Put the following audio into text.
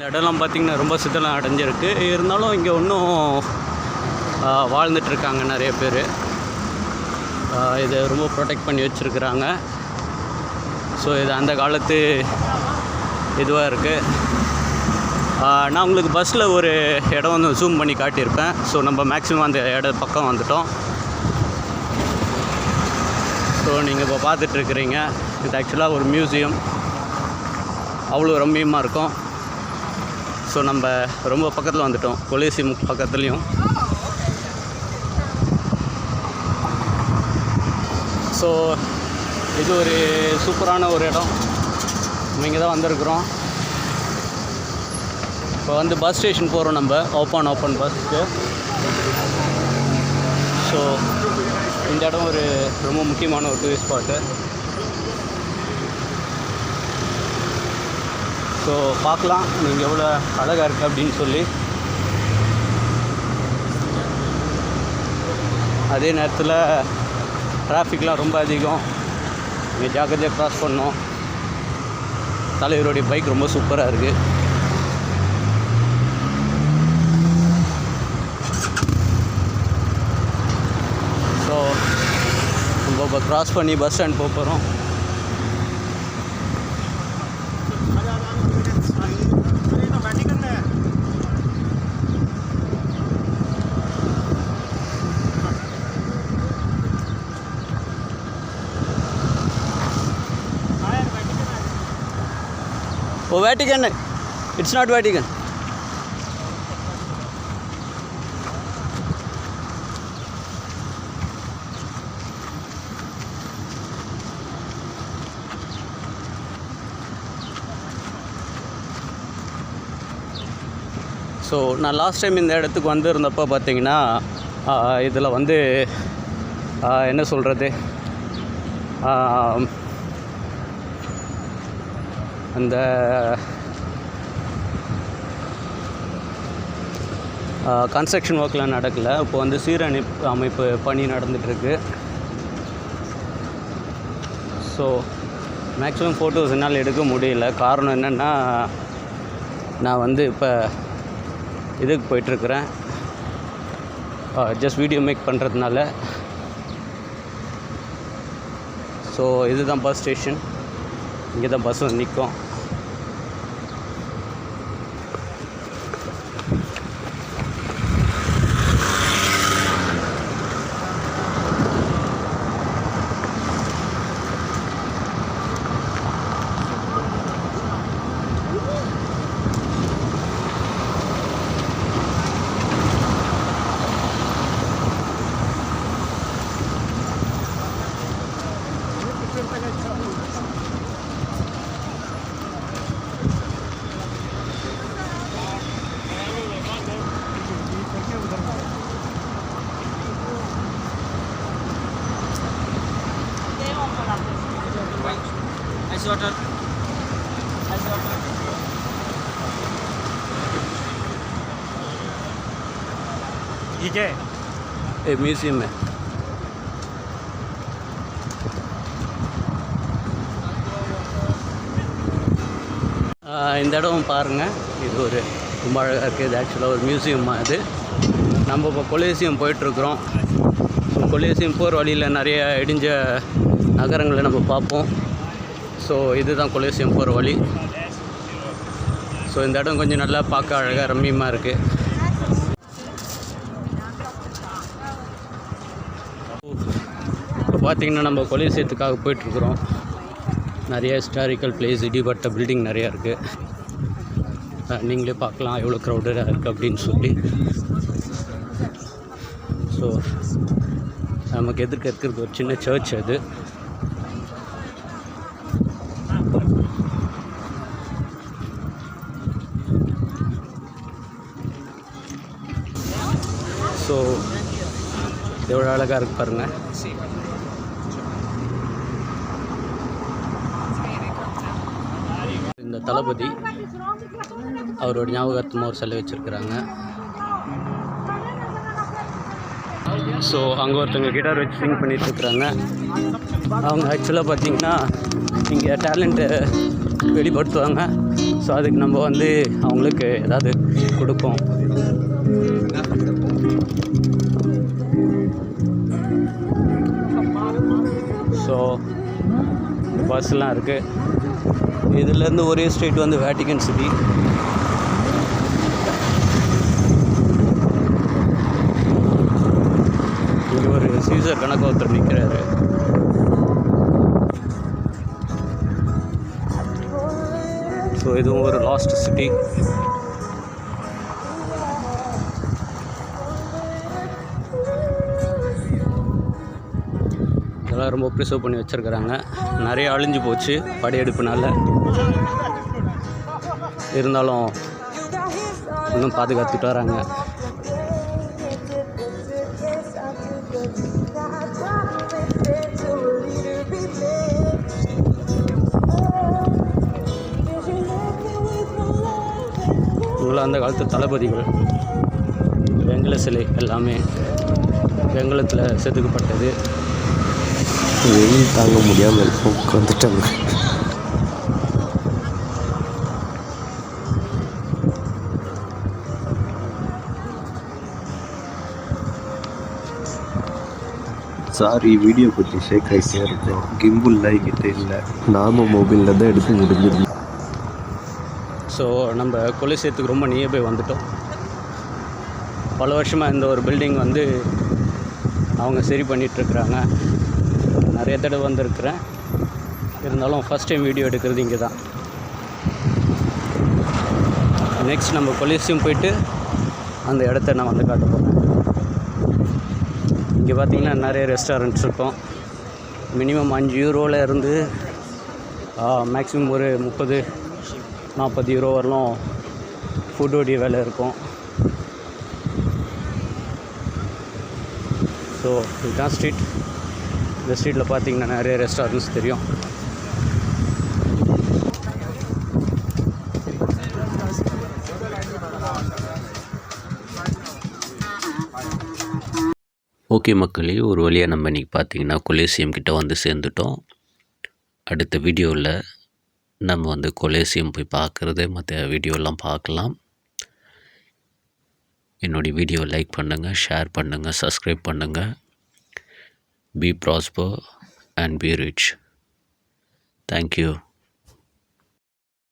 இந்த இடம்லாம் பார்த்திங்கன்னா ரொம்ப சித்தலாம் அடைஞ்சிருக்கு. இருந்தாலும் இங்கே இன்னும் வாழ்ந்துட்டுருக்காங்க நிறைய பேர். இதை ரொம்ப ப்ரொடெக்ட் பண்ணி வச்சுருக்குறாங்க. ஸோ இது அந்த காலத்து இதுவாக இருக்குது. நான் உங்களுக்கு பஸ்ஸில் ஒரு இடம் வந்து ஜூம் பண்ணி காட்டியிருப்பேன். ஸோ நம்ம மேக்ஸிமம் அந்த பக்கம் வந்துட்டோம். ஸோ நீங்கள் இப்போ பார்த்துட்ருக்குறீங்க. இது ஆக்சுவலாக ஒரு மியூசியம். அவ்வளோ ரம்மியமாக இருக்கும். ஸோ நம்ம ரொம்ப பக்கத்தில் வந்துட்டோம், கொலிசியம் பக்கத்துலேயும். ஸோ இது ஒரு சூப்பரான ஒரு இடம். நம்ம இங்கே தான் வந்திருக்கிறோம். இப்போ வந்து பஸ் ஸ்டேஷன் போகிறோம் நம்ம, ஓப்பன் பஸ்ஸுக்கு. ஸோ இந்த இடம் ஒரு ரொம்ப முக்கியமான ஒரு டூரிஸ்ட் ஸ்பாட்டு. ஸோ பார்க்கலாம் நீங்கள் எவ்வளோ அழகாக இருக்குது அப்படின்னு சொல்லி. அதே நேரத்தில் டிராஃபிக்லாம் ரொம்ப அதிகம். நீங்கள் ஜாக்கிரதையாக க்ராஸ் பண்ணோம். தலைவருடைய பைக் ரொம்ப சூப்பராக இருக்குது. ஸோ நம்ம இப்போ க்ராஸ் பண்ணி பஸ் ஸ்டாண்ட் போக போகிறோம். Oh, Vatican. It's not Vatican. So நான் லாஸ்ட் டைம் இந்த இடத்துக்கு வந்திருந்தப்போ பார்த்தீங்கன்னா இதில் வந்து என்ன சொல்கிறது, அந்த கன்ஸ்ட்ரக்ஷன் ஒர்க்லாம் நடக்கலை. இப்போ வந்து சீரமைப்பு பணி நடந்துகிட்ருக்கு. ஸோ மேக்ஸிமம் ஃபோட்டோஸ் என்னால் எடுக்க முடியல. காரணம் என்னென்னா, நான் வந்து இப்போ இதுக்கு போயிட்டுருக்குறேன், ஜஸ்ட் வீடியோ மேக் பண்ணுறதுனால. ஸோ இதுதான் பஸ் ஸ்டேஷன். இங்கே தான் பஸ் வந்து நிற்கும். ठीक है, ये म्यूजियम है. இந்த இடம் பாருங்கள். இது ஒரு ரொம்ப அழகாக இருக்குது. இது ஆக்சுவலாக ஒரு மியூசியம். இது நம்ம இப்போ கொலிசியம் போயிட்டுருக்குறோம். ஸோ கொலிசியம் போகிற வழியில் நிறைய இடிஞ்ச நகரங்களை நம்ம பார்ப்போம். ஸோ இதுதான் கொலிசியம் போகிற வழி. ஸோ இந்த இடம் கொஞ்சம் நல்லா பார்க்க அழகாக ரம்மியமாக இருக்குது. இப்போ பார்த்திங்கன்னா நம்ம கொலிசியத்துக்காக போயிட்டுருக்குறோம். நிறைய ஹிஸ்டாரிக்கல் பிளேஸ், இடிபட்ட பில்டிங் நிறையா இருக்குது. நீங்களே பார்க்கலாம் எவ்வளோ க்ரௌடடாக இருக்குது அப்படின்னு சொல்லி. ஸோ நமக்கு எதிர்க்க இருக்கிறது ஒரு சின்ன சர்ச். அது ஸோ எவ்வளோ அழகாக இருக்கு பாருங்கள். இந்த தளபதி அவரோட ஞாபகார்த்தமாக ஒரு சிலை வச்சுருக்குறாங்க. ஸோ அங்கே ஒருத்தவங்க கிட்டார் வச்சு சிங் பண்ணிகிட்ருக்குறாங்க. அவங்க ஆக்சுவலாக பார்த்திங்கன்னா இங்கே டேலண்ட்டை வெளிப்படுத்துவாங்க. ஸோ அதுக்கு நம்ம வந்து அவங்களுக்கு ஏதாவது கொடுப்போம். ஸோ பஸ்லாம் இருக்குது. இதுலேருந்து ஒரே ஸ்ட்ரீட் வந்து வேட்டிகன் சிட்டி. இங்கே ஒரு சீசர் கணக்கு ஒருத்தர் நிற்கிறாரு. ஸோ இதுவும் ஒரு லாஸ்ட் சிட்டி. இதெல்லாம் ரொம்ப ப்ரிசர்வ் பண்ணி வச்சுருக்குறாங்க. நிறைய அழிஞ்சு போச்சு படையெடுப்புனால. இருந்தாலும் இன்னும் பாதுகாத்துட்டு வராங்க. இவங்களாம் அந்த காலத்து தளபதிகள். வெங்கல சிலை எல்லாமே வெங்கலத்தில் செதுக்கப்பட்டது. வெயில் தாங்க முடியாமல் உட்காந்துட்டாங்க. சாரி, வீடியோ கொஞ்சம் ஷேக் ஆகிட்டே இருக்கும். கிம்புல்லாம் என்கிட்ட இல்லை, நாம மொபைலில் தான் எடுக்க முடிஞ்சிருக்கு. ஸோ நம்ம கொலிசியத்துக்கு ரொம்ப நியர்பை வந்துட்டோம். பல வருஷமாக இந்த ஒரு பில்டிங் வந்து அவங்க சரி பண்ணிகிட்ருக்குறாங்க. நிறைய தடவை வந்திருக்கிறேன். இருந்தாலும் ஃபஸ்ட் டைம் வீடியோ எடுக்கிறது இங்கே தான். நெக்ஸ்ட் நம்ம கொலிசியம் போயிட்டு அந்த இடத்த நான் வந்து காட்ட போகிறேன். இங்கே பார்த்திங்கன்னா நிறைய ரெஸ்டாரண்ட்ஸ் இருக்கும். மினிமம் 5 யூரோவில் இருந்து மேக்ஸிமம் ஒரு 30-40 யூரோ வரலும் ஃபுட்டோடைய வேலை இருக்கும். ஸோ இதுதான் ஸ்ட்ரீட். இந்த ஸ்ட்ரீட்டில் பார்த்திங்கன்னா நிறைய ரெஸ்டாரண்ட்ஸ் தெரியும். ஓகே மக்களே, ஒரு வழியாக நம்ம இன்றைக்கி பார்த்திங்கன்னா கொலேசியம் கிட்ட வந்து சேர்ந்துட்டோம். அடுத்த வீடியோவில் நம்ம வந்து கொலேசியம் போய் பார்க்குறது மற்ற வீடியோலாம் பார்க்கலாம். என்னுடைய வீடியோவை லைக் பண்ணுங்கள், ஷேர் பண்ணுங்கள், சப்ஸ்கிரைப் பண்ணுங்கள். Be prosper and be rich. Thank you.